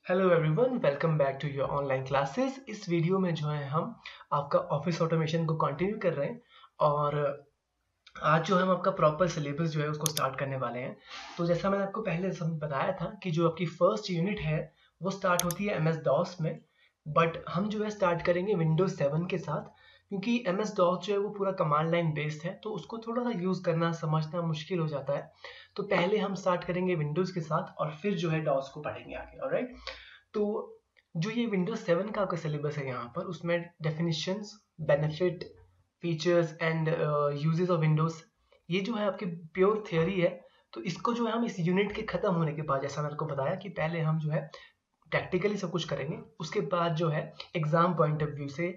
Hello everyone, welcome back to your online classes. इस video में जो है हम आपका ऑफिस ऑटोमेशन को कंटिन्यू कर रहे हैं और आज जो हम आपका प्रॉपर सिलेबस जो है उसको स्टार्ट करने वाले हैं। तो जैसा मैंने आपको पहले बताया था कि जो आपकी फर्स्ट यूनिट है वो स्टार्ट होती है एम एस डॉस में, बट हम जो है स्टार्ट करेंगे विंडोज 7 के साथ, क्योंकि एम एस डॉस जो है वो पूरा कमांड लाइन बेस्ड है, तो उसको थोड़ा सा यूज़ करना समझना मुश्किल हो जाता है। तो पहले हम स्टार्ट करेंगे विंडोज़ के साथ और फिर जो है डॉस को पढ़ेंगे आगे। ऑलराइट, तो जो ये विंडोज 7 का आपका सिलेबस है यहाँ पर, उसमें definitions, benefit, features and uses of Windows, ये जो है आपकी प्योर थ्योरी है। तो इसको जो है हम इस यूनिट के खत्म होने के बाद, जैसा मैंने आपको बताया कि पहले हम जो है प्रैक्टिकली सब कुछ करेंगे, उसके बाद जो है एग्जाम पॉइंट ऑफ व्यू से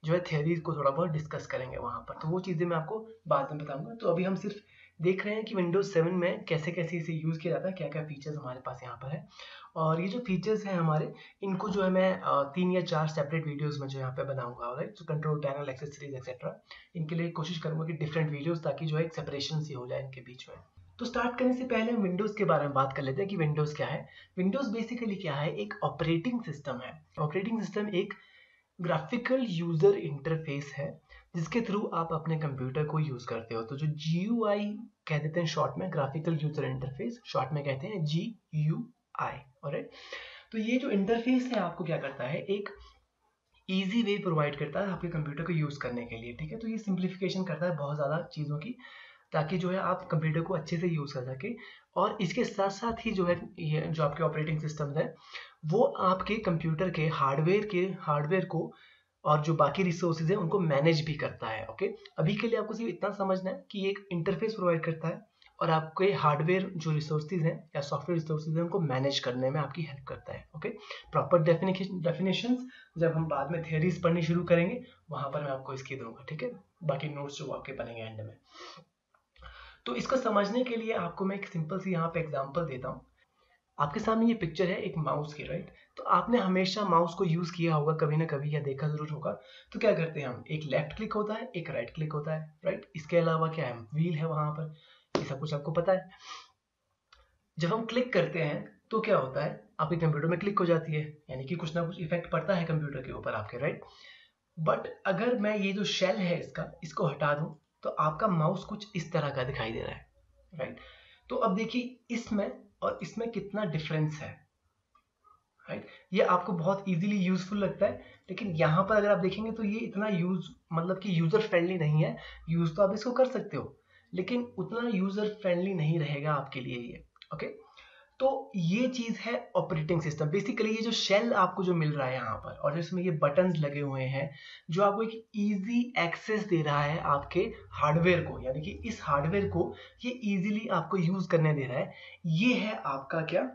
जो है थ्योरी को थोड़ा बहुत डिस्कस करेंगे वहाँ पर। तो वो चीज़ें मैं आपको बाद में बताऊंगा। तो अभी हम सिर्फ देख रहे हैं कि विंडोज 7 में कैसे कैसे इसे यूज़ किया जाता है, क्या क्या फीचर्स हमारे पास यहाँ पर है। और ये जो फीचर्स हैं हमारे, इनको जो है मैं 3 या 4 सेपरेट वीडियोस में जो यहाँ पे बनाऊंगा। राइट, तो कंट्रोल पैनल, एक्सेसरीज एक्सेट्रा, इनके लिए कोशिश करूंगा कि डिफरेंट वीडियोस, ताकि जो है एक सेपरेशन सी हो जाए इनके बीच में। तो स्टार्ट करने से पहले हम विंडोज के बारे में बात कर लेते हैं कि विंडोज क्या है। विंडोज बेसिकली क्या है, एक ऑपरेटिंग सिस्टम है। ऑपरेटिंग सिस्टम एक ग्राफिकल यूजर इंटरफेस है जिसके थ्रू आप अपने कंप्यूटर को यूज करते हो। तो जो GUI कह देते हैं शॉर्ट में, ग्राफिकल यूजर इंटरफेस, शॉर्ट में कहते हैं GUI। ऑलराइट, तो ये जो इंटरफेस है आपको क्या करता है, एक इजी वे प्रोवाइड करता है आपके कंप्यूटर को यूज करने के लिए। ठीक है, तो ये सिंप्लीफिकेशन करता है बहुत ज़्यादा चीज़ों की, ताकि जो है आप कंप्यूटर को अच्छे से यूज़ कर सके। और इसके साथ साथ ही जो है ये जो आपके ऑपरेटिंग सिस्टम्स हैं, वो आपके कंप्यूटर के हार्डवेयर को और जो बाकी रिसोर्सेज हैं उनको मैनेज भी करता है। ओके, अभी के लिए आपको सिर्फ इतना समझना है कि एक इंटरफेस प्रोवाइड करता है और आपके हार्डवेयर जो रिसोर्सेज हैं या सॉफ्टवेयर रिसोर्सेज हैं उनको मैनेज करने में आपकी हेल्प करता है। ओके, प्रॉपर डेफिनेशंस जब हम बाद में थियरीज पढ़नी शुरू करेंगे वहां पर मैं आपको इसकी दूंगा। ठीक है, बाकी नोट्स जो आपके बनेंगे एंड में। तो इसको समझने के लिए आपको मैं एक सिंपल सी यहाँ पे एग्जांपल देता हूँ। आपके सामने ये पिक्चर है एक माउस की। राइट, तो आपने हमेशा माउस को यूज किया होगा कभी ना कभी, या देखा जरूर होगा। तो क्या करते हैं हम, एक लेफ्ट क्लिक होता है, एक राइट क्लिक होता है। राइट, इसके अलावा क्या है, व्हील है वहां पर, ये सब कुछ आपको पता है। जब हम क्लिक करते हैं तो क्या होता है, आपके कंप्यूटर में क्लिक हो जाती है, यानी कि कुछ ना कुछ इफेक्ट पड़ता है कंप्यूटर के ऊपर आपके। राइट, बट अगर मैं ये जो शेल है इसका, इसको हटा दूं, तो आपका माउस कुछ इस तरह का दिखाई दे रहा है। राइट, तो अब देखिए इसमें और इसमें कितना डिफरेंस है। राइट, ये आपको बहुत इजीली यूजफुल लगता है, लेकिन यहाँ पर अगर आप देखेंगे तो ये इतना मतलब कि यूजर फ्रेंडली नहीं है। यूज तो आप इसको कर सकते हो, लेकिन उतना यूजर फ्रेंडली नहीं रहेगा आपके लिए ये। ओके, तो ये चीज है ऑपरेटिंग सिस्टम। बेसिकली ये जो शेल आपको जो मिल रहा है यहाँ पर, और जिसमें ये बटन्स लगे हुए हैं, जो आपको एक इजी एक्सेस दे रहा है आपके हार्डवेयर को, यानी कि इस हार्डवेयर को ये इजीली आपको यूज करने दे रहा है, ये है आपका क्या,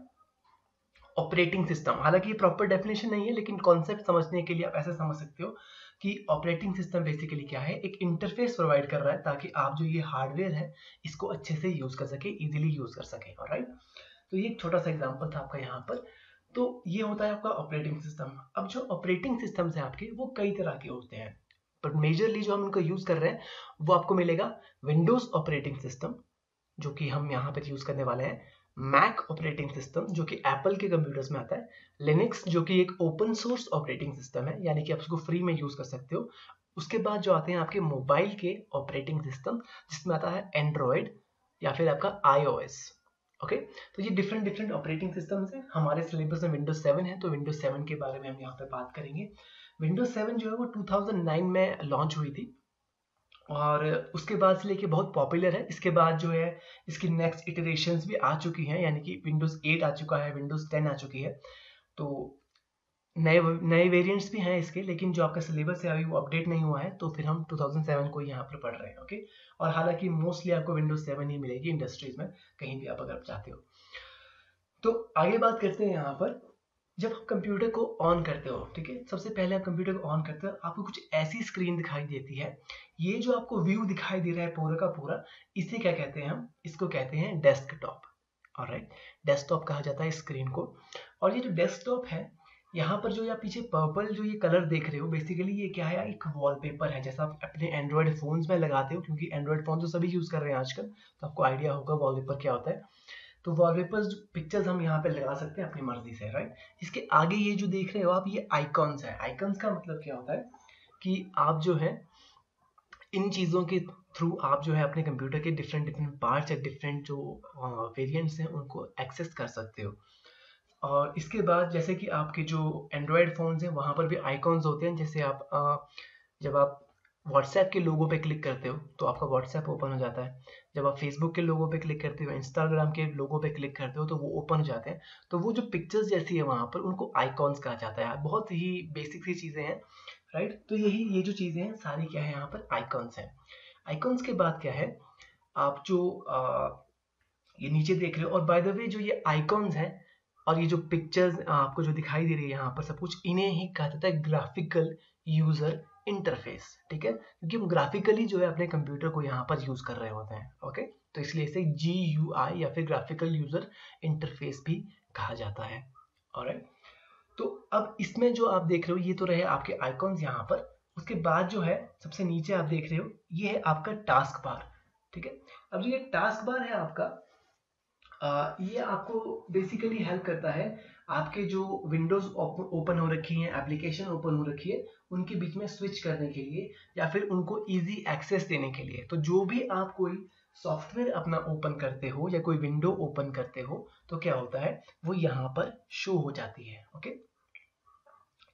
ऑपरेटिंग सिस्टम। हालांकि ये प्रॉपर डेफिनेशन नहीं है, लेकिन कॉन्सेप्ट समझने के लिए आप ऐसे समझ सकते हो कि ऑपरेटिंग सिस्टम बेसिकली क्या है, एक इंटरफेस प्रोवाइड कर रहा है ताकि आप जो ये हार्डवेयर है इसको अच्छे से यूज कर सके, इजीली यूज कर सके। ऑलराइट, तो ये एक छोटा सा एग्जांपल था आपका यहाँ पर। तो ये होता है आपका ऑपरेटिंग सिस्टम। अब जो ऑपरेटिंग सिस्टम्स हैं आपके, वो कई तरह के होते हैं, बट मेजरली जो हम उनको यूज कर रहे हैं वो आपको मिलेगा विंडोज ऑपरेटिंग सिस्टम, जो कि हम यहाँ पर यूज करने वाले हैं। मैक ऑपरेटिंग सिस्टम, जो कि एप्पल के कंप्यूटर्स में आता है। लिनक्स, जो कि एक ओपन सोर्स ऑपरेटिंग सिस्टम है, यानी कि आप उसको फ्री में यूज कर सकते हो। उसके बाद जो आते हैं आपके मोबाइल के ऑपरेटिंग सिस्टम, जिसमें आता है एंड्रॉयड या फिर आपका iOS। ओके, तो ये डिफरेंट डिफरेंट ऑपरेटिंग सिस्टम्स हैं। हमारे सिलेबस में विंडोज 7 है, तो विंडोज 7 के बारे में हम यहाँ पे बात करेंगे। विंडोज 7 जो है वो 2009 में लॉन्च हुई थी, और उसके बाद से लेके बहुत पॉपुलर है। इसके बाद जो है इसकी नेक्स्ट इटरेशंस भी आ चुकी हैं, यानी कि विंडोज 8 आ चुका है, विंडोज 10 आ चुकी है। तो नए नए वेरिएंट्स भी हैं इसके, लेकिन जो आपका सिलेबस है अभी वो अपडेट नहीं हुआ है, तो फिर हम 2007 को यहाँ पर पढ़ रहे हैं। ओके, और हालांकि मोस्टली आपको विंडोज 7 ही मिलेगी इंडस्ट्रीज में, कहीं भी आप अगर चाहते हो। तो आगे बात करते हैं यहाँ पर, जब आप कंप्यूटर को ऑन करते हो, ठीक है, सबसे पहले आप कंप्यूटर को ऑन करते हो, आपको कुछ ऐसी स्क्रीन दिखाई देती है। ये जो आपको व्यू दिखाई दे रहा है पूरा का पूरा, इसे क्या कहते हैं, हम इसको कहते हैं डेस्कटॉप। ऑलराइट, डेस्कटॉप कहा जाता है स्क्रीन को। और ये जो डेस्कटॉप है, यहाँ पर जो आप पीछे पर्पल जो ये कलर देख रहे हो, बेसिकली ये क्या है, एक वॉलपेपर है, जैसा आप अपने एंड्रॉयड फोन्स में लगाते हो, क्योंकि एंड्रॉयड फोन तो सभी यूज कर रहे हैं आजकल, तो आपको आइडिया होगा वॉलपेपर क्या होता है। तो वॉलपेपर्स पिक्चर्स हम यहाँ पे लगा सकते हैं अपनी मर्जी से, राइट। इसके आगे ये जो देख रहे हो आप, ये आइकॉन्स है। आइकॉन्स का मतलब क्या होता है कि आप जो है इन चीज़ों के थ्रू आप जो है अपने कंप्यूटर के डिफरेंट डिफरेंट पार्ट्स या डिफरेंट जो वेरिएंट्स हैं उनको एक्सेस कर सकते हो। और इसके बाद जैसे कि आपके जो एंड्रॉयड फ़ोन्स हैं वहाँ पर भी आइकॉन्स होते हैं। जैसे आप जब आप व्हाट्सएप के लोगो पे क्लिक करते हो तो आपका व्हाट्सएप ओपन हो जाता है। जब आप फेसबुक के लोगो पे क्लिक करते हो, इंस्टाग्राम के लोगो पे क्लिक करते हो तो वो ओपन हो जाते हैं। तो वो जो पिक्चर्स जैसी है वहाँ पर उनको आइकॉन्स कहा जाता है। बहुत ही बेसिक सी चीज़ें हैं, राइट। तो यही ये जो चीज़ें हैं सारी क्या है, यहाँ पर आइकॉन्स हैं। आइकॉन्स के बाद क्या है, आप जो ये नीचे देख रहे हो, और बाय द वे जो ये आइकॉन्स हैं और ये जो पिक्चर्स आपको जो दिखाई दे रही है यहाँ पर सब कुछ, इन्हें ही कहा जाता है ग्राफिकल यूजर इंटरफेस, ठीक है। क्योंकि हम ग्राफिकली जो है अपने कंप्यूटर को यहाँ पर यूज कर रहे होते हैं, ओके। तो इसलिए इसे GUI या फिर ग्राफिकल यूजर इंटरफेस भी कहा जाता है, ऑलराइट। तो अब इसमें जो आप देख रहे हो ये तो रहे आपके आइकॉन्स यहाँ पर। उसके बाद जो है सबसे नीचे आप देख रहे हो ये है आपका टास्क बार, ठीक है। अब जो ये टास्क बार है आपका, ये आपको बेसिकली हेल्प करता है आपके जो विंडोज ओपन हो रखी हैं, एप्लीकेशन ओपन हो रखी है, उनके बीच में स्विच करने के लिए या फिर उनको इजी एक्सेस देने के लिए। तो जो भी आप कोई सॉफ्टवेयर अपना ओपन करते हो या कोई विंडो ओपन करते हो तो क्या होता है, वो यहाँ पर शो हो जाती है, ओके।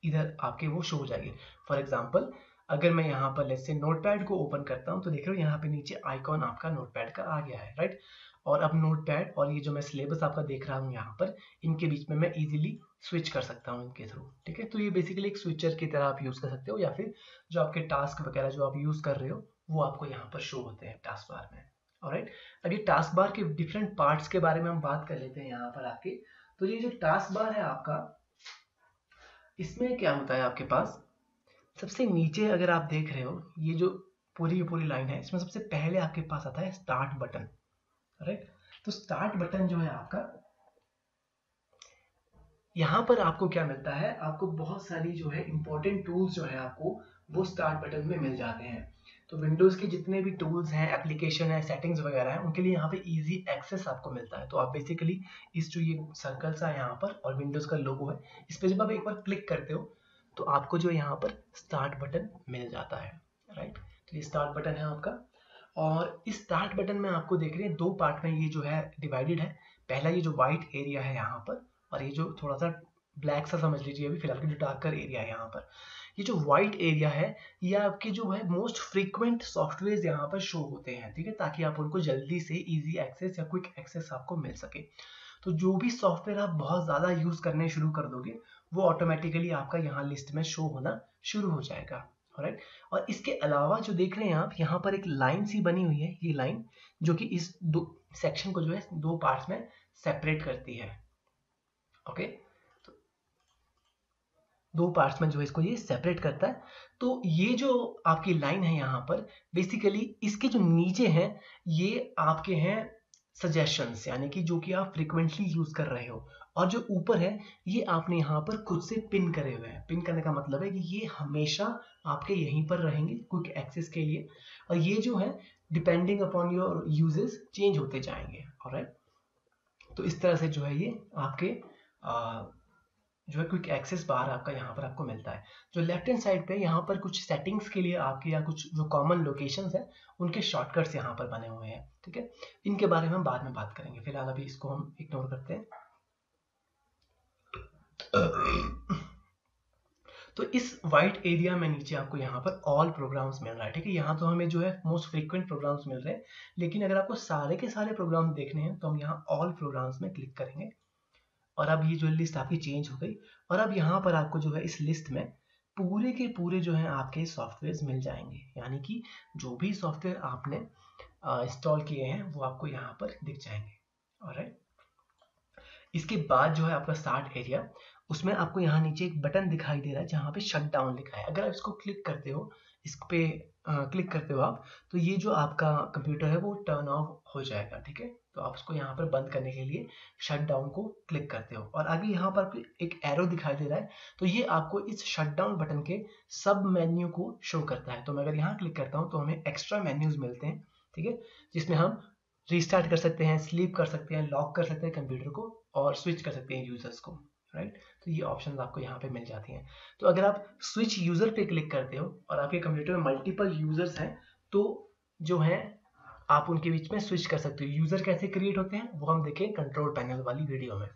इधर आपके वो शो हो जाएगी। फॉर एग्जाम्पल अगर मैं यहाँ पर लेट्स से नोटपैड को ओपन करता हूँ तो देख रहे हो यहाँ पे नीचे आइकॉन आपका नोटपैड का आ गया है, राइट। और अब नोटपैड और ये जो मैं सिलेबस आपका देख रहा हूँ यहाँ पर, इनके बीच में मैं इजीली स्विच कर सकता हूँ इनके थ्रू, ठीक है। तो ये बेसिकली एक स्विचर की तरह आप यूज कर सकते हो, या फिर जो आपके टास्क वगैरह जो आप यूज कर रहे हो वो आपको यहाँ पर शो होते हैं टास्क बार में, ऑलराइट। अब ये टास्क बार के डिफरेंट पार्ट्स के बारे में हम बात कर लेते हैं यहाँ पर आपके। तो ये जो टास्क बार है आपका, इसमें क्या होता है आपके पास, सबसे नीचे अगर आप देख रहे हो ये जो पूरी की पूरी लाइन है, इसमें सबसे पहले आपके पास आता है स्टार्ट बटन, राइट। तो स्टार्ट बटन जो है आपका, यहाँ पर आपको क्या मिलता है, आपको बहुत सारी जो है इंपॉर्टेंट टूल्स जो है आपको वो स्टार्ट बटन में मिल जाते हैं। तो विंडोज के जितने भी टूल्स हैं, एप्लीकेशन है, सेटिंग्स वगैरह है, उनके लिए यहाँ पे इजी एक्सेस आपको मिलता है। तो आप बेसिकली इस जो ये सर्कल सा है यहाँ पर और विंडोज का लोगो है, इस पर जब आप एक बार क्लिक करते हो तो आपको जो यहाँ पर स्टार्ट बटन मिल जाता है, राइट। तो ये स्टार्ट बटन है आपका। और इस स्टार्ट बटन में आपको देख रहे हैं दो पार्ट में ये जो है डिवाइडेड है। पहला ये जो व्हाइट एरिया है यहाँ पर, और ये जो थोड़ा सा ब्लैक सा समझ लीजिए अभी फिलहाल की जो डार्कर एरिया है यहाँ पर। ये जो व्हाइट एरिया है ये आपके जो है मोस्ट फ्रीक्वेंट सॉफ्टवेयर यहाँ पर शो होते हैं, ठीक है, ताकि आप उनको जल्दी से इजी एक्सेस या क्विक एक्सेस आपको मिल सके। तो जो भी सॉफ्टवेयर आप बहुत ज़्यादा यूज़ करने शुरू कर दोगे वो ऑटोमेटिकली आपका यहाँ लिस्ट में शो होना शुरू हो जाएगा, राइट। और इसके अलावा जो देख रहे हैं आप यहाँ पर एक लाइन सी बनी हुई है, ये लाइन जो कि इस दो सेक्शन को जो है दो पार्ट्स में सेपरेट करती है, ओके। तो दो पार्ट्स में जो है इसको ये सेपरेट करता है। तो ये जो आपकी लाइन है यहाँ पर, बेसिकली इसके जो नीचे हैं ये आपके हैं सजेशंस, यानी कि जो कि आप फ्रिक्वेंटली यूज कर रहे हो, और जो ऊपर है ये आपने यहाँ पर खुद से पिन करे हुए हैं। पिन करने का मतलब है कि ये हमेशा आपके यहीं पर रहेंगे क्विक एक्सेस के लिए, और ये जो है depending upon your uses change होते जाएंगे, ऑलराइट। तो इस तरह से जो है ये आपके जो है क्विक एक्सेस बार आपका यहाँ पर आपको मिलता है। जो लेफ्ट हैंड साइड पे यहाँ पर कुछ सेटिंग्स के लिए आपके या कुछ जो कॉमन लोकेशंस हैं उनके शॉर्टकट्स यहाँ पर बने हुए हैं, ठीक है। इनके बारे में हम बाद में बात करेंगे, फिलहाल अभी इसको हम इग्नोर करते हैं। तो इस वाइट एरिया में नीचे आपको यहाँ पर ऑल प्रोग्राम्स मिल रहा है, ठीक है। यहाँ तो हमें जो है मोस्ट फ्रीक्वेंट प्रोग्राम्स मिल रहे हैं, लेकिन अगर आपको सारे के सारे प्रोग्राम देखने हैं तो हम यहाँ ऑल प्रोग्राम्स में क्लिक करेंगे। और अब ये जो लिस्ट आपकी चेंज हो गई, और अब यहाँ पर आपको जो है इस लिस्ट में पूरे के पूरे जो है आपके सॉफ्टवेयर मिल जाएंगे, यानी कि जो भी सॉफ्टवेयर आपने इंस्टॉल किए हैं वो आपको यहाँ पर दिख जाएंगे, ऑलराइट। इसके बाद जो है आपका स्टार्ट एरिया, उसमें आपको यहाँ नीचे एक बटन दिखाई दे रहा है जहाँ पे शट डाउन लिखा है। अगर आप इसको क्लिक करते हो, इस पे क्लिक करते हो आप, तो ये जो आपका कंप्यूटर है वो टर्न ऑफ हो जाएगा, ठीक है। तो आप उसको यहाँ पर बंद करने के लिए शट डाउन को क्लिक करते हो, और आगे यहाँ पर एक एरो दिखाई दे रहा है, तो ये आपको इस शट डाउन बटन के सब मेन्यू को शो करता है। तो मैं अगर यहाँ क्लिक करता हूँ तो हमें एक्स्ट्रा मेन्यूज मिलते हैं, ठीक है, जिसमें हम रीस्टार्ट कर सकते हैं, स्लीप कर सकते हैं, लॉक कर सकते हैं कंप्यूटर को और स्विच कर सकते हैं यूजर्स को, राइट। तो ये ऑप्शंस आपको यहाँ पे मिल जाती हैं। तो अगर आप स्विच यूजर पे क्लिक करते हो और आपके कंप्यूटर में मल्टीपल यूजर्स हैं तो जो है आप उनके बीच में स्विच कर सकते हो। यूजर कैसे क्रिएट होते हैं वो हम देखें कंट्रोल पैनल वाली वीडियो में।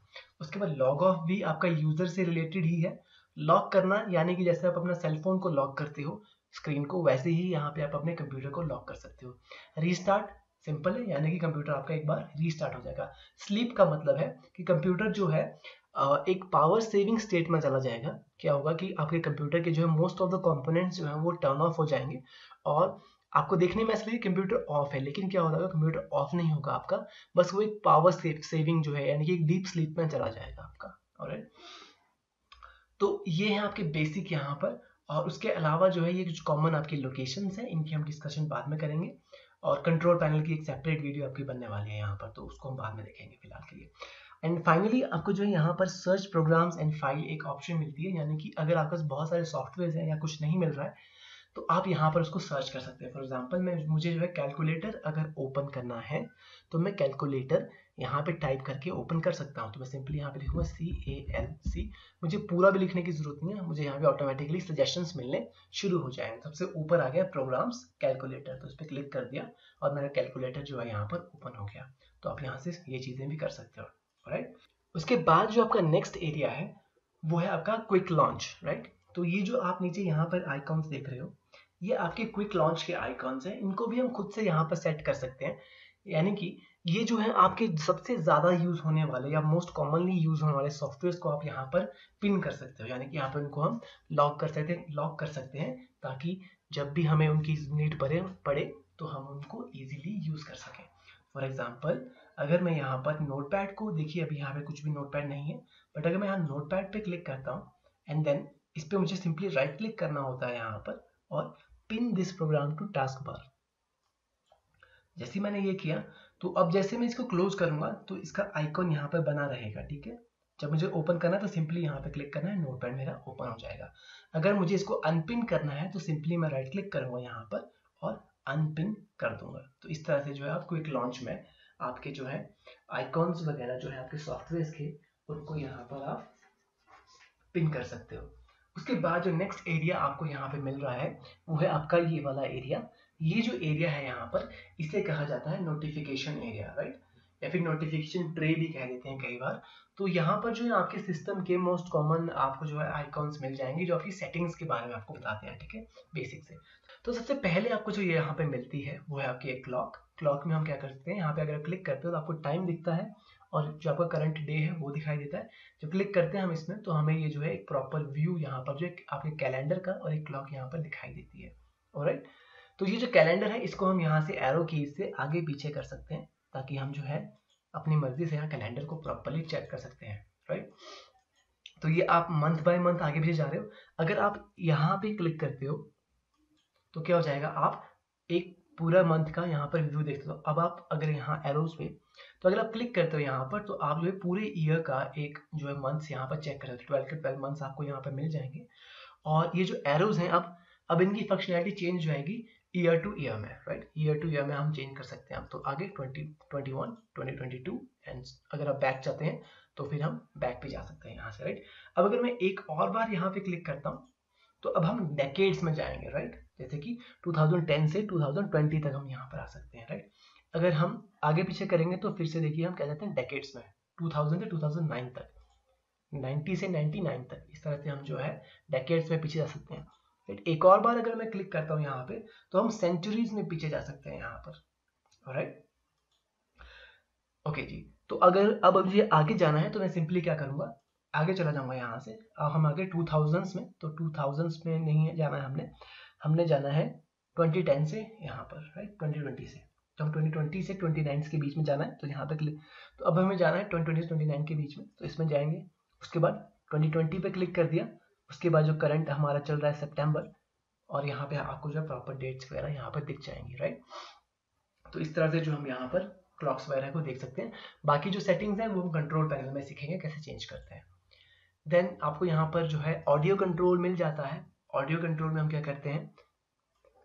उसके बाद लॉग ऑफ भी आपका यूजर से रिलेटेड ही है। लॉक करना यानी कि जैसे आप अपना सेलफोन को लॉक करते हो स्क्रीन को, वैसे ही यहाँ पे आप अपने कंप्यूटर को लॉक कर सकते हो। रीस्टार्ट सिंपल है, यानी कि कंप्यूटर आपका एक बार रीस्टार्ट हो जाएगा। स्लीप का मतलब है कि कंप्यूटर जो है एक पावर सेविंग स्टेट में चला जाएगा। क्या होगा कि आपके कंप्यूटर के जो है मोस्ट ऑफ द कंपोनेंट्स जो है वो टर्न ऑफ हो जाएंगे और आपको देखने में ऐसा लगे कंप्यूटर ऑफ है, लेकिन क्या होगा कंप्यूटर ऑफ नहीं होगा आपका, बस वो एक पावर सेविंग जो है यानी कि एक डीप स्लीप में चला जाएगा आपका। ऑलराइट, तो ये है आपके बेसिक यहाँ पर। और उसके अलावा जो है ये कुछ कॉमन आपकी लोकेशंस हैं, इनकी हम डिस्कशन बाद में करेंगे और कंट्रोल पैनल की एक सेपरेट वीडियो आपकी बनने वाली है यहाँ पर, तो उसको हम बाद में देखेंगे फिलहाल के लिए। एंड फाइनली आपको जो है यहाँ पर सर्च प्रोग्राम्स एंड फाइल एक ऑप्शन मिलती है, यानी कि अगर आपके पास बहुत सारे सॉफ्टवेयर हैं या कुछ नहीं मिल रहा है तो आप यहाँ पर उसको सर्च कर सकते हैं। फॉर एग्जांपल मुझे जो है कैलकुलेटर अगर ओपन करना है तो मैं कैलकुलेटर यहाँ पे टाइप करके ओपन कर सकता हूँ। तो मैं सिंपली यहाँ पे लिखूंगा CALC। मुझे पूरा भी लिखने की जरूरत नहीं है, मुझे यहाँ पे ऑटोमेटिकली सजेशंस मिलने शुरू हो जाएंगे। सबसे ऊपर आ गया प्रोग्राम्स कैलकुलेटर, तो उस पर क्लिक कर दिया और मेरा कैलकुलेटर जो है यहाँ पर ओपन हो गया। तो आप यहाँ से ये चीजें भी कर सकते हो, राइट। उसके बाद जो आपका नेक्स्ट एरिया है वो है आपका क्विक लॉन्च, राइट। तो ये जो आप नीचे यहाँ पर आइकॉन्स देख रहे हो ये आपके क्विक लॉन्च के आइकॉन्स हैं। इनको भी हम खुद से यहाँ पर सेट कर सकते हैं, यानी कि ये जो है आपके सबसे ज्यादा यूज होने वाले या मोस्ट कॉमनली यूज होने वाले सॉफ्टवेयर को आप यहाँ पर पिन कर सकते हो, यानी कि यहाँ पर उनको हम लॉक कर सकते हैं ताकि जब भी हमें उनकी नीड पड़े तो हम उनको इजीली यूज कर सकें। फॉर एग्जाम्पल अगर मैं यहाँ पर नोटपैड को, देखिए अभी यहाँ पे कुछ भी नोटपैड नहीं है, बट अगर मैं यहाँ नोटपैड पे क्लिक करता हूँ एंड देन इस पे मुझे सिंपली राइट क्लिक करना होता है यहाँ पर और pin this program to taskbar. जैसे मैंने ये किया तो अब जैसे मैं इसको क्लोज करूंगा तो इसका आइकॉन यहाँ पर बना रहेगा, ठीक है। जब मुझे ओपन करना है तो सिंपली यहाँ पे क्लिक करना है, नोटपैड मेरा ओपन हो जाएगा। अगर मुझे इसको अनपिन करना है तो सिंपली मैं राइट क्लिक करूंगा यहाँ पर और अनपिन कर दूंगा। तो इस तरह से जो है आप क्विक लॉन्च में आपके जो है आइकॉन्स वगैरह जो है आपके सॉफ्टवेयर के उनको यहाँ पर आप पिन कर सकते हो। उसके बाद जो नेक्स्ट एरिया आपको यहाँ पे मिल रहा है वो है आपका ये वाला एरिया। ये जो एरिया है यहाँ पर इसे कहा जाता है नोटिफिकेशन एरिया, राइट, या फिर नोटिफिकेशन ट्रे भी कह देते हैं कई बार। तो यहाँ पर जो है आपके सिस्टम के मोस्ट कॉमन आपको जो है आइकॉन्स मिल जाएंगे जो आपकी सेटिंग्स के बारे में आपको बताते हैं, ठीक है, बेसिक से। तो सबसे पहले आपको जो यहाँ पे मिलती है वो है आपकी एक क्लॉक। क्लॉक में हम क्या करते हैं, यहाँ पे अगर क्लिक करते हो तो आपको टाइम दिखता है और जो आपका करंट डे है वो दिखाई देता है। जब क्लिक करते हैं हम इसमें तो हमें ये जो है एक प्रॉपर व्यू यहाँ पर जो आपके कैलेंडर का और एक क्लॉक यहाँ पर दिखाई देती है। ऑलराइट, तो ये जो कैलेंडर है इसको हम यहाँ से एरो की से आगे पीछे कर सकते हैं ताकि हम जो है अपनी मर्जी से यहाँ कैलेंडर को प्रॉपरली चेक कर सकते हैं, राइट। तो ये आप मंथ बाय मंथ आगे पीछे जा रहे हो। अगर आप यहाँ पे क्लिक करते हो तो क्या हो जाएगा, आप एक पूरा मंथ का यहाँ पर व्यू देखते हो। अब आप अगर यहाँ एरोज पे तो अगर आप क्लिक करते हो यहाँ पर तो आप जो है पूरे ईयर का एक जो है मंथ्स यहाँ पर चेक कर सकते हो। 12 के 12 मंथ्स आपको यहाँ पर मिल जाएंगे और ये जो एरोज हैं अब इनकी फंक्शनैलिटी चेंज हो जाएगी ईयर टू ईयर में, राइट। ईयर टू ईयर में हम चेंज कर सकते हैं। अब तो आगे 2021 2022 एंड अगर आप बैक चाहते हैं तो फिर हम बैक पे जा सकते हैं यहाँ से, राइट। अब अगर मैं एक और बार यहाँ पे क्लिक करता हूँ तो अब हम डेकेड्स में जाएंगे, राइट। जैसे कि 2010 से 2020 तक हम यहाँ पर आ सकते हैं, राइट। अगर हम आगे पीछे करेंगे तो फिर से देखिए हम क्या जाते हैं डेकेड्स में 2000 से 2009 तक, 90 से 99 तक, इस तरह से हम जो है डेकेड्स में पीछे जा सकते हैं, राइट। एक और बार अगर मैं क्लिक करता हूँ यहाँ पे तो हम सेंचुरीज में पीछे जा सकते हैं यहाँ पर, राइट। ओके जी, तो अगर अब मुझे आगे जाना है तो मैं सिंपली क्या करूँगा, आगे चला जाऊंगा यहाँ से। अब हम आगे 2000s में, तो 2000s में नहीं जाना है, हमने जाना है 2010 से यहाँ पर, राइट, 2020 से। तो हम 2020 से 29 के बीच में जाना है तो यहाँ पे क्लिक, तो अब हमें जाना है 2020 से 29 के बीच में, तो इसमें जाएंगे। उसके बाद 2020 पे क्लिक कर दिया। उसके बाद जो करंट हमारा चल रहा है सितंबर, और यहाँ पे आपको जो प्रॉपर डेट्स वगैरह यहाँ पर दिख जाएंगी, राइट। तो इस तरह से जो हम यहाँ पर क्लॉक्स वगैरह को देख सकते हैं। बाकी जो सेटिंग्स हैं वो हम कंट्रोल पैनल में सीखेंगे कैसे चेंज करते हैं। देन आपको यहाँ पर जो है ऑडियो कंट्रोल मिल जाता है। ऑडियो कंट्रोल में हम क्या करते हैं,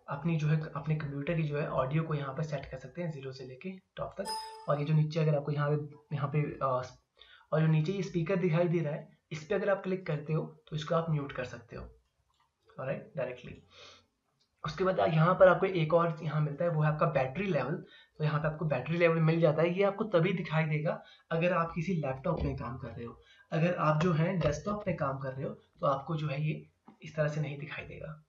अपनी जो है अपने कंप्यूटर की जो है ऑडियो को यहाँ पर सेट कर सकते हैं 0 से लेके टॉप तक। और ये जो नीचे अगर आपको यहाँ पे और जो नीचे ये स्पीकर दिखाई दे रहा है, इस पर अगर आप क्लिक करते हो तो इसको आप म्यूट कर सकते हो, ऑलराइट, डायरेक्टली। उसके बाद यहाँ पर आपको एक और यहाँ मिलता है, वो है आपका बैटरी लेवल। तो यहाँ पे आपको बैटरी लेवल मिल जाता है। ये आपको तभी दिखाई देगा अगर आप किसी लैपटॉप में काम कर रहे हो। अगर आप जो है डेस्कटॉप पे काम कर रहे हो तो आपको जो है ये इस तरह से नहीं दिखाई देगा।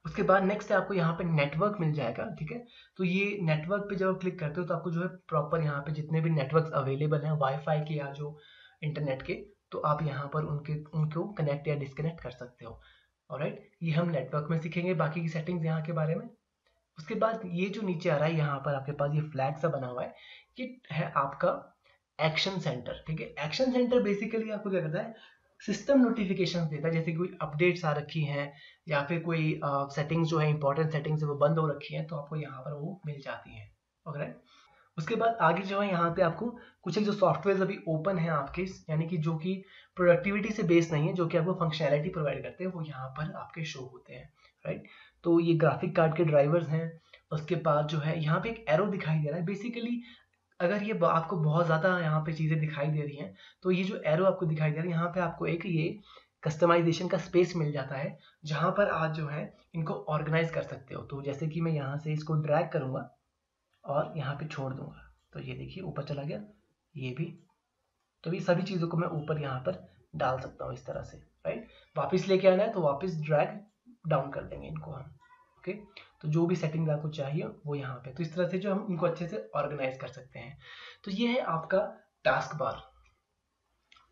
उसके बाद नेक्स्ट है आपको यहाँ पे नेटवर्क मिल जाएगा, ठीक है। तो ये नेटवर्क पे जब क्लिक करते हो तो आपको जो है प्रॉपर यहाँ पे जितने भी नेटवर्क अवेलेबल हैं वाईफाई के या जो इंटरनेट के, तो आप यहाँ पर उनको कनेक्ट या डिस्कनेक्ट कर सकते हो, ऑलराइट। ये हम नेटवर्क में सीखेंगे बाकी की सेटिंग्स यहाँ के बारे में। उसके बाद ये जो नीचे आ रहा है यहाँ पर आपके पास ये फ्लैग सा बना हुआ है, ये है आपका एक्शन सेंटर, ठीक है। एक्शन सेंटर बेसिकली आपको क्या करता है, सिस्टम नोटिफिकेशन देता है, जैसे कि कोई अपडेट्स आ रखी हैं या फिर कोई सेटिंग्स जो है इंपॉर्टेंट सेटिंग्स है वो बंद हो रखी हैं, तो आपको यहाँ पर वो मिल जाती हैं, ओके। उसके बाद आगे जो है यहाँ पे आपको कुछ एक जो सॉफ्टवेयर अभी ओपन है आपके, यानी कि जो कि प्रोडक्टिविटी से बेस्ड नहीं है, जो कि आपको फंक्शनैलिटी प्रोवाइड करते हैं, वो यहाँ पर आपके शो होते हैं, राइट। तो ये ग्राफिक कार्ड के ड्राइवर्स हैं। उसके बाद जो है यहाँ पे एक एरो दिखाई दे रहा है। बेसिकली अगर ये आपको बहुत ज़्यादा यहाँ पे चीज़ें दिखाई दे रही हैं, तो ये जो एरो आपको दिखाई दे रहा है यहाँ पे आपको एक ये कस्टमाइजेशन का स्पेस मिल जाता है, जहाँ पर आप जो है इनको ऑर्गेनाइज कर सकते हो। तो जैसे कि मैं यहाँ से इसको ड्रैग करूँगा और यहाँ पे छोड़ दूंगा, तो ये देखिए ऊपर चला गया, ये भी। तो ये सभी चीज़ों को मैं ऊपर यहाँ पर डाल सकता हूँ इस तरह से, राइट। वापस लेके आना है तो वापस ड्रैग डाउन कर देंगे इनको हम, ओके। तो जो भी सेटिंग आपको चाहिए वो यहाँ पे, तो इस तरह से जो हम इनको अच्छे से ऑर्गेनाइज कर सकते हैं। तो ये है आपका टास्क बार,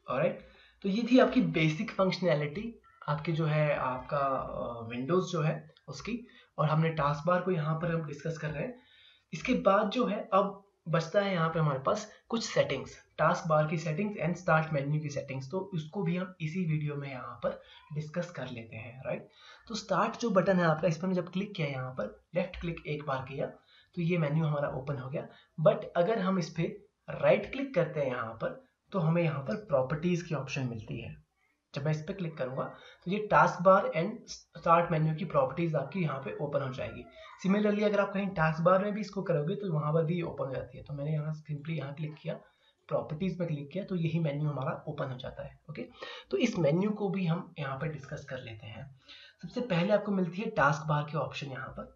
ऑलराइट। तो ये थी आपकी बेसिक फंक्शनैलिटी आपकी जो है आपका विंडोज जो है उसकी। और हमने टास्क बार को यहाँ पर हम डिस्कस कर रहे हैं। इसके बाद जो है अब बचता है यहाँ पे हमारे पास कुछ सेटिंग्स, टास्क बार की सेटिंग्स एंड स्टार्ट मेन्यू की सेटिंग्स। तो इसको भी हम इसी वीडियो में यहाँ पर डिस्कस कर लेते हैं, राइट। तो स्टार्ट जो बटन है आपका, इस पर जब क्लिक किया यहाँ पर लेफ्ट क्लिक एक बार किया तो ये मेन्यू हमारा ओपन हो गया। बट अगर हम इस पर राइट क्लिक करते हैं यहाँ पर, तो हमें यहाँ पर प्रॉपर्टीज की ऑप्शन मिलती है। जब मैं इस पर क्लिक करूंगा तो ये task bar and start menu की प्रॉपर्टीज आपकी यहाँ पे ओपन हो जाएगी। सिमिलरली अगर आप कहीं टास्क बार में भी इसको करोगे तो वहां पर भी ओपन हो जाती है। तो मैंने यहाँ सिंपली यहाँ क्लिक किया, प्रॉपर्टीज में क्लिक किया, तो यही मेन्यू हमारा ओपन हो जाता है, ओके। तो इस मेन्यू को भी हम यहाँ पर डिस्कस कर लेते हैं। सबसे पहले आपको मिलती है टास्क बार की ऑप्शन। यहाँ पर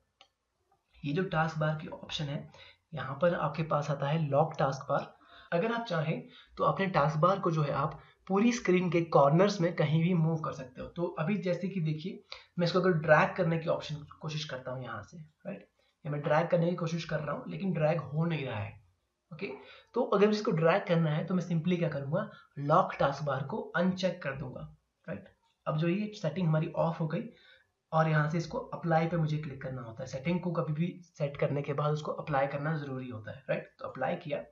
ये जो टास्क बार की ऑप्शन है, यहाँ पर आपके पास आता है लॉक टास्क बार। अगर आप चाहें तो अपने टास्क बार को जो है आप पूरी स्क्रीन के कॉर्नर्स में कहीं भी मूव कर सकते हो। तो अभी जैसे कि देखिए मैं इसको अगर ड्रैग करने की ऑप्शन कोशिश करता हूँ यहाँ से, राइट, या मैं ड्रैग करने की कोशिश कर रहा हूँ लेकिन ड्रैग हो नहीं रहा है, ओके। तो अगर इसको ड्रैग करना है तो मैं सिंपली क्या करूँगा, लॉक टास्क बार को अनचेक कर दूंगा, राइट। अब जो ये सेटिंग हमारी ऑफ हो गई और यहाँ से इसको अप्लाई पे मुझे क्लिक करना होता है। सेटिंग को कभी भी सेट करने के बाद उसको अप्लाई करना जरूरी होता है, राइट। तो अप्लाई किया,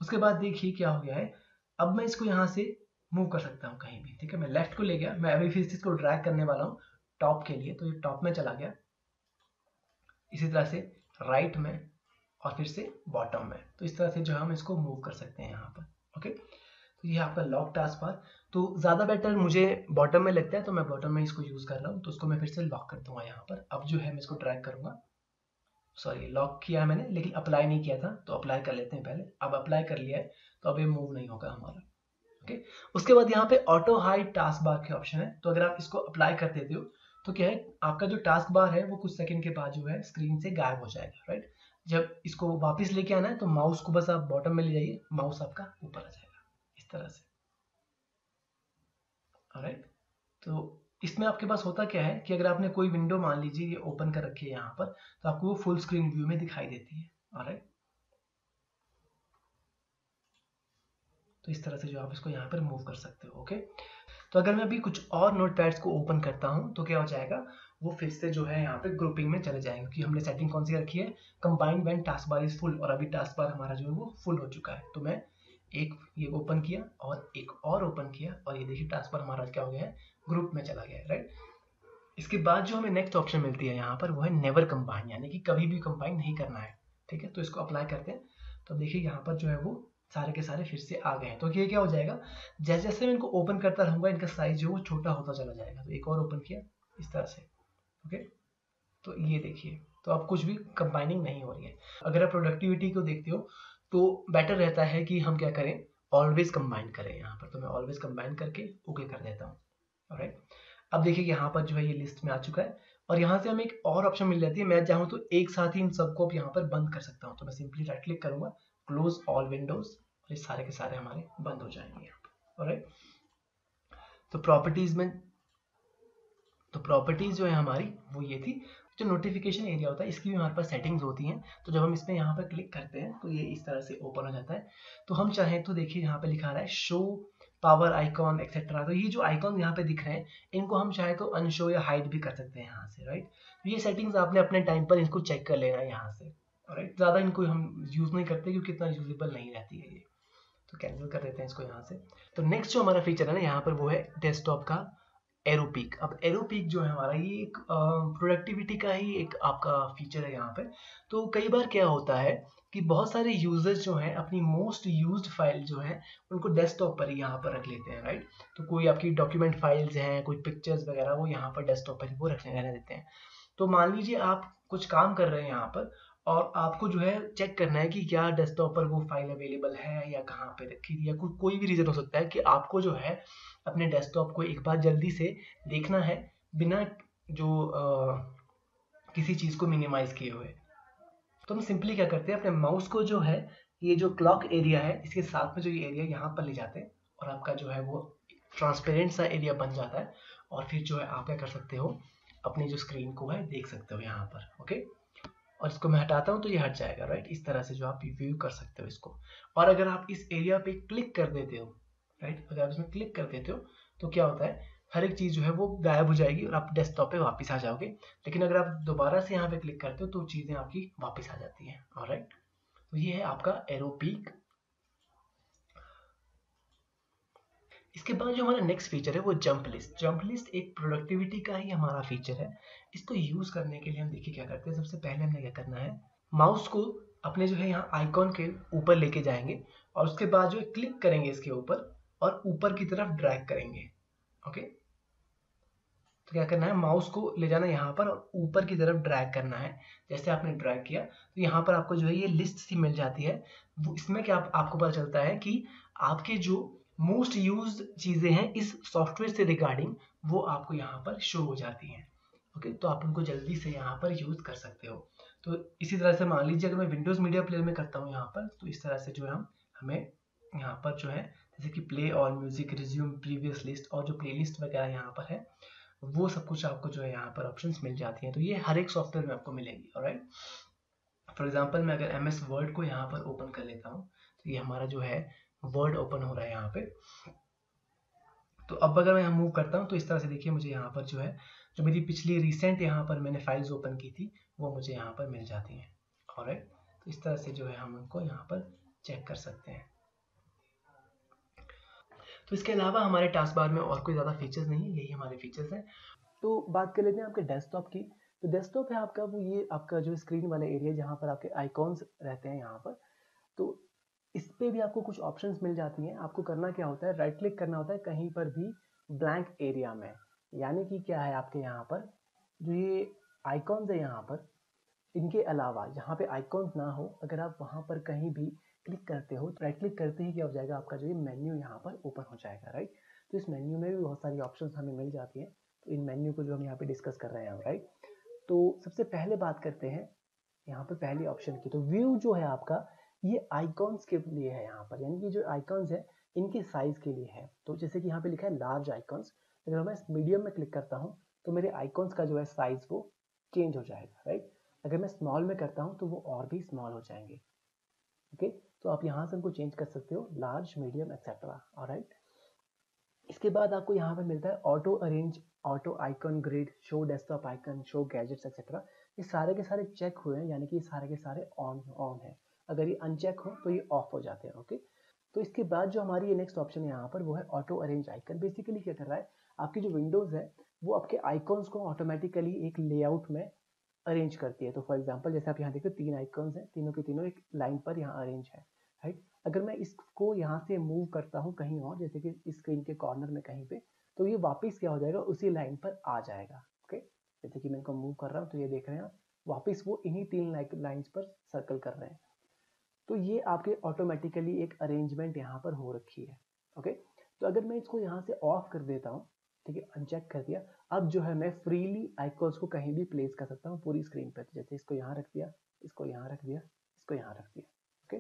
उसके बाद देखिए क्या हो गया है। अब मैं इसको यहाँ से मूव कर सकता हूँ कहीं भी, ठीक है। मैं लेफ्ट को ले गया, मैं अभी फिर से इसको ड्रैग करने वाला हूँ टॉप के लिए, तो ये टॉप में चला गया। इसी तरह से राइट में और फिर से बॉटम में, तो इस तरह से जो हम इसको मूव कर सकते हैं यहाँ पर, ओके। तो ये आपका लॉक टास्क बार। तो ज़्यादा बेटर मुझे बॉटम में लगता है, तो मैं बॉटम में इसको यूज़ कर रहा हूँ। तो उसको मैं फिर से लॉक कर दूंगा यहाँ पर। अब जो है मैं इसको ड्रैग करूँगा, सॉरी लॉक किया है मैंने लेकिन अप्लाई नहीं किया था, तो अप्लाई कर लेते हैं पहले। अब अप्लाई कर लिया है तो अब ये मूव नहीं होगा हमारा, ओके। उसके बाद यहाँ पे ऑटो हाइड टास्क बार के ऑप्शन है। तो अगर आप इसको अप्लाई कर देते हो तो क्या है, आपका जो टास्क बार है वो कुछ सेकंड के बाद जो है स्क्रीन से गायब हो जाएगा, राइट। जब इसको वापस लेके आना है तो माउस को बस आप बॉटम में ले जाइए, माउस आपका ऊपर आ जाएगा इस तरह से, ऑलराइट। तो इसमें आपके पास होता क्या है कि अगर आपने कोई विंडो मान लीजिए ये ओपन कर रखी है यहाँ पर, तो आपको वो फुल स्क्रीन व्यू में दिखाई देती है, ऑलराइट। तो इस तरह से जो आप इसको यहाँ पर मूव कर सकते हो, ओके। तो अगर मैं अभी कुछ और नोटपैड्स को ओपन करता हूँ तो क्या हो जाएगा, वो फिर से जो है यहाँ पे ग्रुपिंग में चले जाएंगे, क्योंकि हमने सेटिंग कौन सी रखी है, combined when task bar is full. और अभी टास्क बार हमारा जो है वो फुल हो चुका है। तो मैं एक ये ओपन किया और एक और ओपन किया और ये देखिए टास्क बार हमारा क्या हो गया है, ग्रुप में चला गया है, राइट। इसके बाद जो हमें नेक्स्ट ऑप्शन मिलती है यहाँ पर वो है नेवर कंबाइन, यानी कि कभी भी कंबाइन नहीं करना है, ठीक है। तो इसको अप्लाई करते हैं तो देखिए यहाँ पर जो है वो सारे के सारे फिर से आ गए हैं। तो ये क्या हो जाएगा, जैसे जैसे मैं इनको ओपन करता रहूंगा इनका साइज जो वो छोटा होता चला जाएगा। तो एक और ओपन किया इस तरह से, ओके। तो ये देखिए, तो अब कुछ भी कंबाइनिंग नहीं हो रही है। अगर आप प्रोडक्टिविटी को देखते हो तो बेटर रहता है कि हम क्या करें, ऑलवेज कंबाइन करें यहाँ पर। तो मैं ऑलवेज कंबाइन करके ओके कर देता हूँ। ऑलराइट, अब देखिए यहाँ पर जो है ये लिस्ट में आ चुका है और यहाँ से हमें एक और ऑप्शन मिल जाती है। मैं चाहूँ तो एक साथ ही इन सबको अब यहाँ पर बंद कर सकता हूँ। तो मैं सिंपली राइट क्लिक करूंगा, क्लोज ऑल विंडोज, और ये सारे के सारे हमारे बंद हो जाएंगे यहाँ पर। ऑलराइट, तो प्रॉपर्टीज जो है हमारी वो ये थी। जो नोटिफिकेशन एरिया होता है इसकी भी हमारे पास सेटिंग्स होती हैं। तो जब हम इसमें यहाँ पर क्लिक करते हैं तो ये इस तरह से ओपन हो जाता है। तो हम चाहें तो देखिए यहाँ पे लिखा रहा है शो पावर आइकॉन एक्सेट्रा। तो ये जो आइकॉन यहाँ पे दिख रहे हैं इनको हम चाहे तो अनशो या हाइड भी कर सकते हैं यहाँ से। राइट, तो ये सेटिंग्स आपने अपने टाइम पर इनको चेक कर लेना है यहाँ से। राइट, ज़्यादा इनको हम यूज़ नहीं करते क्योंकि इतना यूजेबल नहीं रहती है ये। तो कैंसिल कर देते हैं इसको यहाँ से। तो नेक्स्ट जो हमारा फीचर है ना यहाँ पर वो है डेस्कटॉप का एरोपीक। अब एरोपीक जो है हमारा ये एक प्रोडक्टिविटी का ही एक आपका फीचर है यहाँ पे। तो कई बार क्या होता है कि बहुत सारे यूजर्स जो हैं अपनी मोस्ट यूज्ड फाइल जो है उनको डेस्कटॉप पर ही यहाँ पर रख लेते हैं। राइट, तो कोई आपकी डॉक्यूमेंट फाइल्स हैं, कोई पिक्चर्स वगैरह वो यहाँ पर डेस्कटॉप पर ही वो रखने रहने देते हैं। तो मान लीजिए आप कुछ काम कर रहे हैं यहाँ पर और आपको जो है चेक करना है कि क्या डेस्कटॉप पर वो फाइल अवेलेबल है या कहाँ पे रखी थी, या कोई भी रीज़न हो सकता है कि आपको जो है अपने डेस्कटॉप को एक बार जल्दी से देखना है बिना जो किसी चीज़ को मिनिमाइज किए हुए। तो हम सिंपली क्या करते हैं, अपने माउस को जो है ये जो क्लॉक एरिया है इसके साथ में जो ये एरिया यहाँ पर ले जाते हैं और आपका जो है वो ट्रांसपेरेंट सा एरिया बन जाता है। और फिर जो है आप क्या कर सकते हो, अपनी जो स्क्रीन को है देख सकते हो यहाँ पर। ओके, और इसको मैं हटाता हूँ तो ये हट जाएगा। राइट, इस तरह से जो आप व्यू कर सकते हो इसको। और अगर आप इस एरिया पे क्लिक कर देते हो, राइट, अगर आप इसमें क्लिक कर देते हो तो क्या होता है, हर एक चीज़ जो है वो गायब हो जाएगी और आप डेस्कटॉप पे वापस आ जाओगे। लेकिन अगर आप दोबारा से यहाँ पे क्लिक करते हो तो चीज़ें आपकी वापस आ जाती हैं। ऑलराइट, तो ये है आपका एरोपीक। इसके बाद जो हमारा नेक्स्ट फीचर है वो जंप लिस्ट। जंप लिस्ट एक प्रोडक्टिविटी का ही हमारा फीचर है। इसको यूज करने के लिए हम देखिए क्या करते हैं, सबसे पहले हमने क्या करना है, माउस को अपने जो है यहाँ आइकॉन के ऊपर लेके जाएंगे और उसके बाद जो है क्लिक करेंगे इसके ऊपर और ऊपर की तरफ ड्रैग करेंगे। ओके, तो क्या करना है, माउस को ले जाना है यहाँ पर और ऊपर की तरफ ड्रैग करना है। जैसे आपने ड्रैग किया तो यहाँ पर आपको जो है ये लिस्ट सी मिल जाती है। वो इसमें क्या आपको पता चलता है कि आपके जो मोस्ट यूज्ड चीज़ें हैं इस सॉफ्टवेयर से रिगार्डिंग वो आपको यहाँ पर शो हो जाती हैं। ओके, तो आप उनको जल्दी से यहाँ पर यूज़ कर सकते हो। तो इसी तरह से मान लीजिए अगर मैं विंडोज़ मीडिया प्लेयर में करता हूँ यहाँ पर, तो इस तरह से जो है हमें यहाँ पर जो है जैसे कि play all music, resume previous list और जो प्लेलिस्ट वगैरह यहाँ पर है वो सब कुछ आपको जो है यहाँ पर ऑप्शंस मिल जाती हैं। तो ये हर एक सॉफ्टवेयर में आपको मिलेगी। ऑलराइट, फॉर एग्जांपल मैं अगर एम एस वर्ड को यहाँ पर ओपन कर लेता हूँ तो ये हमारा जो है वर्ड ओपन हो रहा है यहाँ पे। तो अब अगर मैं मूव करता हूँ तो इस तरह से देखिए मुझे यहाँ पर जो है जो मेरी पिछली रिसेंट यहाँ पर मैंने फाइल्स ओपन की थी वो मुझे यहाँ पर मिल जाती हैं। ऑलराइट, तो इस तरह से जो है हम उनको यहाँ पर चेक कर सकते हैं। तो इसके अलावा हमारे टास्क बार में और कोई ज़्यादा फीचर्स नहीं है, यही हमारे फीचर्स हैं। तो बात कर लेते हैं आपके डेस्कटॉप की। तो डेस्कटॉप है आपका वो ये आपका जो स्क्रीन वाला एरिया जहाँ पर आपके आइकॉन्स रहते हैं यहाँ पर। तो इस पे भी आपको कुछ ऑप्शंस मिल जाती हैं। आपको करना क्या होता है, राइट क्लिक करना होता है कहीं पर भी ब्लैंक एरिया में। यानी कि क्या है आपके यहाँ पर जो ये आइकॉन्स है यहाँ पर, इनके अलावा जहाँ पे आइकॉन्स ना हो अगर आप वहाँ पर कहीं भी क्लिक करते हो तो राइट क्लिक करते ही क्या हो जाएगा, आपका जो ये मेन्यू यहाँ पर ओपन हो जाएगा। राइट, तो इस मेन्यू में भी बहुत सारी ऑप्शंस हमें मिल जाती हैं। तो इन मेन्यू को जो हम यहाँ पे डिस्कस कर रहे हैं। राइट, तो सबसे पहले बात करते हैं यहाँ पर पहली ऑप्शन की। तो व्यू जो है आपका ये आइकॉन्स के लिए है यहाँ पर, यानी कि जो आइकॉन्स है इनके साइज के लिए है। तो जैसे कि यहाँ पे लिखा है लार्ज आइकॉन्स, अगर मैं मीडियम में क्लिक करता हूँ तो मेरे आइकॉन्स का जो है साइज वो चेंज हो जाएगा। राइट, अगर मैं स्मॉल में करता हूँ तो वो और भी स्मॉल हो जाएंगे। ओके, तो आप यहाँ से उनको चेंज कर सकते हो, लार्ज, मीडियम एक्सेट्रा। ऑलराइट, इसके बाद आपको यहाँ पे मिलता है auto arrange, auto icon grid, show desktop icon, show gadgets etcetera. ये सारे के सारे चेक हुए हैं, यानी कि ये सारे के सारे ऑन है। अगर ये अनचेक हो तो ये ऑफ हो जाते हैं। ओके, तो इसके बाद जो हमारी ये नेक्स्ट ऑप्शन है यहाँ पर वो है ऑटो अरेंज आइकन। बेसिकली क्या कर रहा है, आपकी जो विंडोज है वो आपके आइकॉन्स को ऑटोमेटिकली एक लेआउट में अरेंज करती है। तो फॉर एग्जांपल जैसे आप यहाँ देखो 3 आइकॉन्स हैं, तीनों के तीनों एक लाइन पर यहाँ अरेंज है। राइट, अगर मैं इसको यहाँ से मूव करता हूँ कहीं और, जैसे कि स्क्रीन के कॉर्नर में कहीं पे, तो ये वापस क्या हो जाएगा, उसी लाइन पर आ जाएगा। ओके, जैसे कि मैं इनको मूव कर रहा हूँ तो ये देख रहे हैं आप वापस वो इन्हीं 3 लाइंस पर सर्कल कर रहे हैं। तो ये आपके ऑटोमेटिकली एक अरेंजमेंट यहाँ पर हो रखी है। ओके, तो अगर मैं इसको यहाँ से ऑफ कर देता हूँ, ठीक है, अनचेक कर दिया, अब जो है मैं फ्रीली आइकॉन्स को कहीं भी प्लेस कर सकता हूँ पूरी स्क्रीन पर। तो जैसे इसको यहाँ रख दिया, इसको यहाँ रख दिया, इसको यहाँ रख दिया। ओके,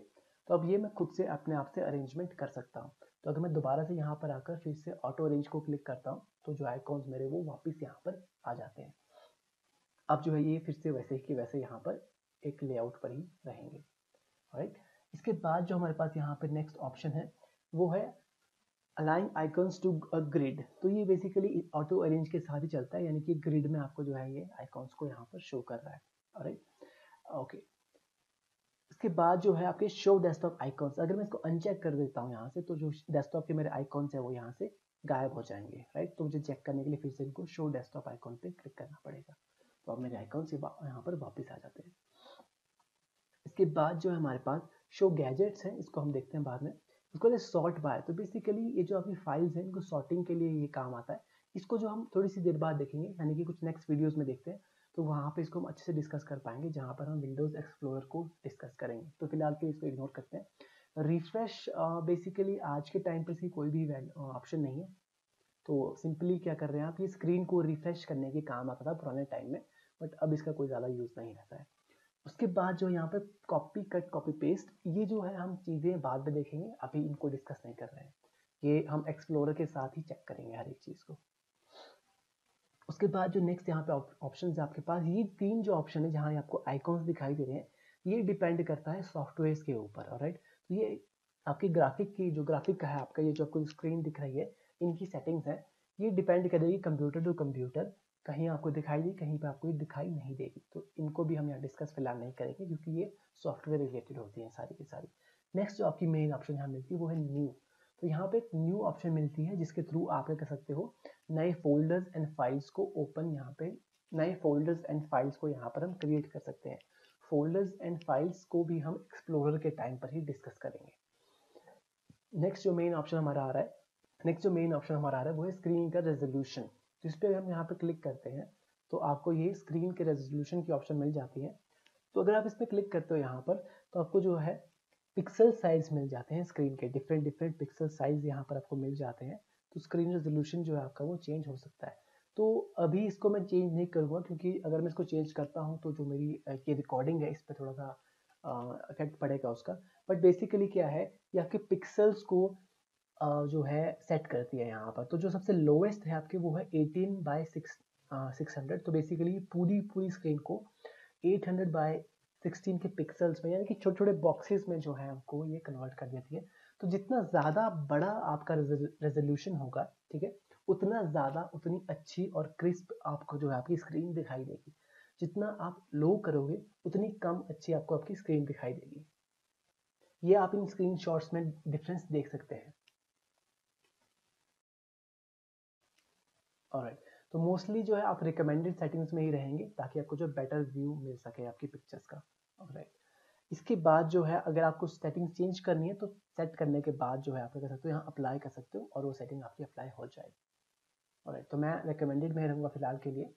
तो अब ये मैं खुद से अपने आप से अरेंजमेंट कर सकता हूँ। तो अगर मैं दोबारा से यहाँ पर आकर फिर से ऑटो अरेंज को क्लिक करता हूँ तो जो आइकॉन्स मेरे वो वापस यहाँ पर आ जाते हैं। अब जो है ये फिर से वैसे ही कि वैसे यहाँ पर एक लेआउट पर ही रहेंगे। राइट, इसके बाद जो हमारे पास यहाँ पर नेक्स्ट ऑप्शन है वो है align icons to a grid. तो ये बेसिकली ऑटो अरेंज के साथ ही चलता है, यानी कि ग्रिड में आपको जो है ये आइकॉन्स को यहाँ पर शो कर रहा है। राइट, ओके, इसके बाद जो है आपके शो डेस्कटॉप आइकॉन्स, अगर मैं इसको अनचेक कर देता हूँ यहाँ से तो जो डेस्कटॉप के मेरे आइकॉन्स है वो यहाँ से गायब हो जाएंगे। राइट, तो मुझे चेक करने के लिए फिर से इनको शो डेस्कटॉप आइकॉन पे क्लिक करना पड़ेगा। तो अब मेरे आइकॉन्स यहाँ पर वापस आ जाते हैं। इसके बाद जो है हमारे पास शो गैजेट्स हैं, इसको हम देखते हैं बाद में। इसको सॉर्ट बाय, तो बेसिकली ये जो आपकी फाइल्स हैं इनको सॉर्टिंग के लिए ये काम आता है। इसको जो हम थोड़ी सी देर बाद देखेंगे, यानी कि कुछ नेक्स्ट वीडियोस में देखते हैं, तो वहाँ पे इसको हम अच्छे से डिस्कस कर पाएंगे जहाँ पर हम विंडोज़ एक्सप्लोरर को डिस्कस करेंगे। तो फिलहाल के इसको इग्नोर करते हैं। रिफ्रेश बेसिकली आज के टाइम पर इसकी कोई भी ऑप्शन नहीं है। तो सिंपली क्या कर रहे हैं आप, ये स्क्रीन को रिफ्रेश करने के काम आता था पुराने टाइम में, बट अब इसका कोई ज़्यादा यूज़ नहीं रहता है। उसके बाद जो यहाँ पे कॉपी कट कॉपी पेस्ट, ये जो है हम चीज़ें बाद में देखेंगे, अभी इनको डिस्कस नहीं कर रहे हैं। ये हम एक्सप्लोरर के साथ ही चेक करेंगे हर एक चीज़ को। उसके बाद जो नेक्स्ट यहाँ पे ऑप्शन है आपके पास, ये 3 जो ऑप्शन है जहाँ आपको आइकॉन्स दिखाई दे रहे हैं, ये डिपेंड करता है सॉफ्टवेयर के ऊपर। ऑलराइट, तो ये आपकी ग्राफिक की जो ग्राफिक का है आपका, ये जो आपको स्क्रीन दिख रही है, इनकी सेटिंग्स है, ये डिपेंड करेगी कंप्यूटर टू कंप्यूटर। कहीं आपको दिखाई देगी, कहीं पे आपको दिखाई नहीं देगी। तो इनको भी हम यहाँ डिस्कस फिलहाल नहीं करेंगे क्योंकि ये सॉफ्टवेयर रिलेटेड होती हैं सारी की सारी। नेक्स्ट जो आपकी मेन ऑप्शन यहाँ मिलती है वो है न्यू। तो यहाँ पे एक न्यू ऑप्शन मिलती है जिसके थ्रू आप क्या कर सकते हो, नए फोल्डर्स एंड फाइल्स को ओपन, यहाँ पे नए फोल्डर्स एंड फाइल्स को यहाँ पर हम क्रिएट कर सकते हैं। फोल्डर्स एंड फाइल्स को भी हम एक्सप्लोरर के टाइम पर ही डिस्कस करेंगे। नेक्स्ट जो मेन ऑप्शन हमारा आ रहा है वो है स्क्रीन का रेजोल्यूशन। तो इस पर हम यहाँ पे क्लिक करते हैं तो आपको ये स्क्रीन के रेजोल्यूशन की ऑप्शन मिल जाती है। तो अगर आप इस पर क्लिक करते हो यहाँ पर तो आपको जो है पिक्सल साइज मिल जाते हैं, स्क्रीन के डिफरेंट डिफरेंट पिक्सल साइज यहाँ पर आपको मिल जाते हैं। तो स्क्रीन रेजोल्यूशन जो है आपका वो चेंज हो सकता है। तो अभी इसको मैं चेंज नहीं करूँगा क्योंकि अगर मैं इसको चेंज करता हूँ तो जो मेरी ये रिकॉर्डिंग है इस पर थोड़ा सा इफेक्ट पड़ेगा उसका। बट बेसिकली क्या है, ये आपके पिक्सल्स को जो है सेट करती है यहाँ पर। तो जो सबसे लोएस्ट है आपके वो है 18/600। तो बेसिकली पूरी पूरी स्क्रीन को 800/16 के पिक्सल्स में, यानी कि छोटे छोटे बॉक्सेस में जो है आपको ये कन्वर्ट कर देती है। तो जितना ज़्यादा बड़ा आपका रेजोल्यूशन होगा, ठीक है, उतना ज़्यादा उतनी अच्छी और क्रिस्प आपको जो है आपकी स्क्रीन दिखाई देगी। जितना आप लो करोगे उतनी कम अच्छी आपको आपकी स्क्रीन दिखाई देगी। ये आप इन स्क्रीन शॉट्स में डिफरेंस देख सकते हैं। ऑलराइट, तो मोस्टली जो है आप रिकमेंडेड सेटिंग्स में ही रहेंगे ताकि आपको जो बेटर व्यू मिल सके आपकी पिक्चर्स का। ऑलराइट, इसके बाद जो है अगर आपको सेटिंग चेंज करनी है तो सेट करने के बाद जो है आप कर सकते हो यहाँ अप्लाई कर सकते हो और वो सेटिंग आपकी अप्लाई हो जाएगी। ऑलराइट, तो मैं रिकमेंडेड में रहूँगा फिलहाल के लिए।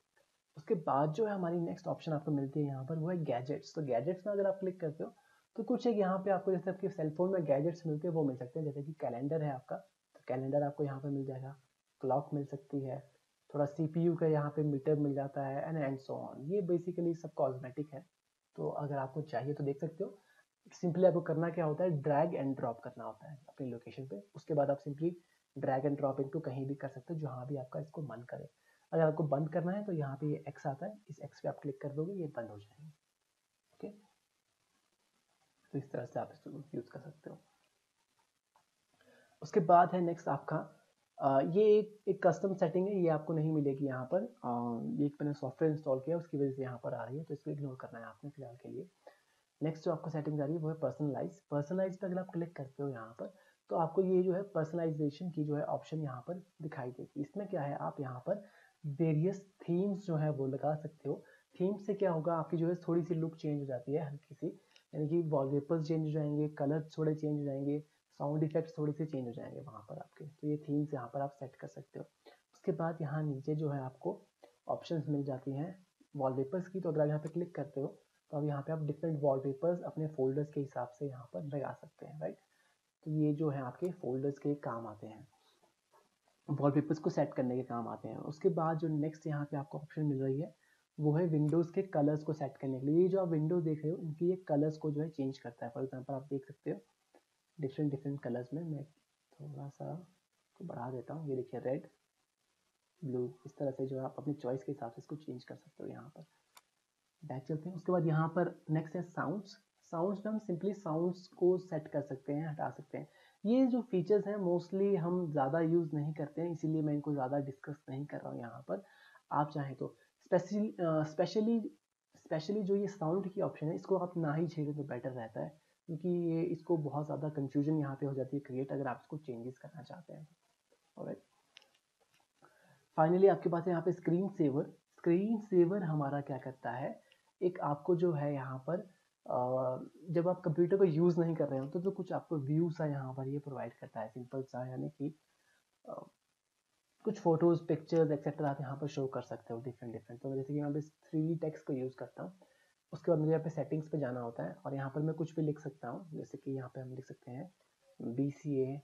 उसके बाद जो है हमारी नेक्स्ट ऑप्शन आपको मिलती है यहाँ पर वो है गैजेट्स। तो गैजेट्स में अगर आप क्लिक करते हो तो कुछ एक यहाँ पे आपको जैसे आपके सेलफोन में गैजेट्स मिलते हैं वो मिल सकते हैं। जैसे कि कैलेंडर है आपका, तो कैलेंडर आपको यहाँ पे मिल जाएगा, क्लॉक मिल सकती है, थोड़ा CPU का यहाँ पे मीटर मिल जाता है, एंड सो ऑन। ये बेसिकली सब कॉस्मेटिक है, तो अगर आपको चाहिए तो देख सकते हो। सिंपली आपको करना क्या होता है, ड्रैग एंड ड्रॉप करना होता है अपनी लोकेशन पे। उसके बाद आप सिंपली ड्रैग एंड ड्रॉप इनको कहीं भी कर सकते हो जहाँ भी आपका इसको मन करे। अगर आपको बंद करना है तो यहाँ पे ये एक्स आता है, इस एक्स पे आप क्लिक कर दोगे, ये बंद हो जाएंगे। ओके, तो इस तरह से आप इसको यूज कर सकते हो। उसके बाद है नेक्स्ट आपका ये एक कस्टम सेटिंग है, ये आपको नहीं मिलेगी यहाँ पर। ये एक मैंने सॉफ्टवेयर इंस्टॉल किया उसकी वजह से यहाँ पर आ रही है, तो इसको इग्नोर करना है आपने फिलहाल के लिए। नेक्स्ट जो आपको सेटिंग आ रही है वो है पर्सनलाइज पे अगर आप क्लिक करते हो यहाँ पर तो आपको ये जो है पर्सनलाइजेशन की जो है ऑप्शन यहाँ पर दिखाई देगी। इसमें क्या है, आप यहाँ पर वेरियस थीम्स जो है वो लगा सकते हो। थीम से क्या होगा, आपकी जो है थोड़ी सी लुक चेंज हो जाती है हल्की सी, यानी कि वॉलपेपर्स चेंज हो जाएंगे, कलर थोड़े चेंज हो जाएंगे, साउंड इफेक्ट्स थोड़े से चेंज हो जाएंगे वहाँ पर आपके। तो ये थीम्स यहाँ पर आप सेट कर सकते हो। उसके बाद यहाँ नीचे जो है आपको ऑप्शंस मिल जाती हैं वॉलपेपर्स की। तो अगर आप यहाँ पे क्लिक करते हो तो अब यहाँ पे आप डिफरेंट वॉलपेपर्स अपने फोल्डर्स के हिसाब से यहाँ पर लगा सकते हैं, राइट। तो ये जो है आपके फोल्डर्स के काम आते हैं, वॉलपेपर्स को सेट करने के काम आते हैं। उसके बाद जो नेक्स्ट यहाँ पे आपको ऑप्शन मिल रही है वो है विंडोज़ के कलर्स को सेट करने के लिए। ये जो आप विंडोज देख रहे हो इनकी ये कलर्स को जो है चेंज करता है। फॉर एग्जाम्पल आप देख सकते हो डिफरेंट डिफरेंट कलर्स में, मैं थोड़ा सा को बढ़ा देता हूँ। ये देखिए रेड, ब्लू, इस तरह से जो आप अपनी चॉइस के हिसाब से इसको चेंज कर सकते हो। यहाँ पर बैक चलते हैं। उसके बाद यहाँ पर नेक्स्ट है साउंड्स। साउंड्स में हम सिंपली साउंड्स को सेट कर सकते हैं, हटा सकते हैं। ये जो फीचर्स हैं मोस्टली हम ज़्यादा यूज़ नहीं करते हैं, इसीलिए मैं इनको ज़्यादा डिस्कस नहीं कर रहा हूँ यहाँ पर। आप चाहें तो स्पेशली स्पेशली जो ये साउंड की ऑप्शन है इसको आप ना ही छेड़ें तो बेटर रहता है, क्योंकि ये इसको बहुत ज़्यादा कन्फ्यूजन यहाँ पे हो जाती है क्रिएट, अगर आप इसको चेंजेस करना चाहते हैं। ऑलराइट, फाइनली आपके पास है यहाँ पे स्क्रीन सेवर। स्क्रीन सेवर हमारा क्या करता है, एक आपको जो है यहाँ पर जब आप कंप्यूटर को यूज़ नहीं कर रहे हो तो कुछ आपको व्यू सा यहाँ पर ये प्रोवाइड करता है, सिंपल सा, यानी कि कुछ फोटोज, पिक्चर्स एक्सेट्रा आप यहाँ पर शो कर सकते हो डिफरेंट डिफरेंट। तो जैसे कि यहाँ पे 3D टेक्स्ट को यूज़ करता हूँ, उसके बाद मुझे यहाँ पे सेटिंग्स पे जाना होता है और यहाँ पर मैं कुछ भी लिख सकता हूँ। जैसे कि यहाँ पे हम लिख सकते हैं BCA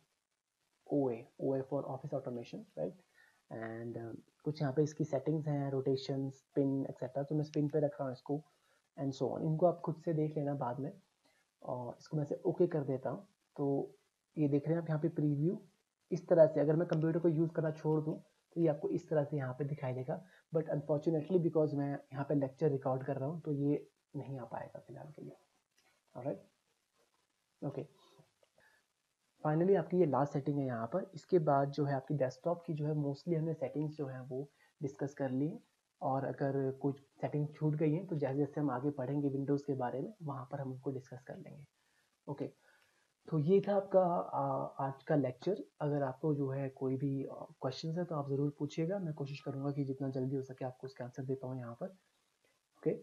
OA for office automation, right. And कुछ यहाँ पे इसकी सेटिंग्स हैं, रोटेशन, स्पिन एक्सेट्रा, तो मैं स्पिन पे रख रहा हूँ इसको, एंड सो ऑन। इनको आप खुद से देख लेना बाद में। और इसको मैं से ओके कर देता हूँ। तो ये देख रहे हैं आप यहाँ पे प्रीव्यू इस तरह से, अगर मैं कंप्यूटर को यूज़ करना छोड़ दूँ तो ये आपको इस तरह से यहाँ पे दिखाई देगा। बट अनफॉर्चुनेटली बिकॉज मैं यहाँ पे लेक्चर रिकॉर्ड कर रहा हूँ तो ये नहीं आ पाएगा फिलहाल के लिए। Alright, okay. फाइनली आपकी ये लास्ट सेटिंग है यहाँ पर। इसके बाद जो है आपकी डेस्कटॉप की जो है मोस्टली हमने सेटिंग्स जो है वो डिस्कस कर ली। और अगर कुछ सेटिंग छूट गई है तो जैसे जैसे हम आगे पढ़ेंगे विंडोज़ के बारे में वहाँ पर हम उनको डिस्कस कर लेंगे। ओके, तो ये था आपका आज का लेक्चर। अगर आपको जो है कोई भी क्वेश्चन है तो आप ज़रूर पूछिएगा, मैं कोशिश करूँगा कि जितना जल्दी हो सके आपको उसका आंसर दे पाऊँ यहाँ पर। ओके,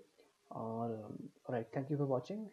और right, thank you for watching.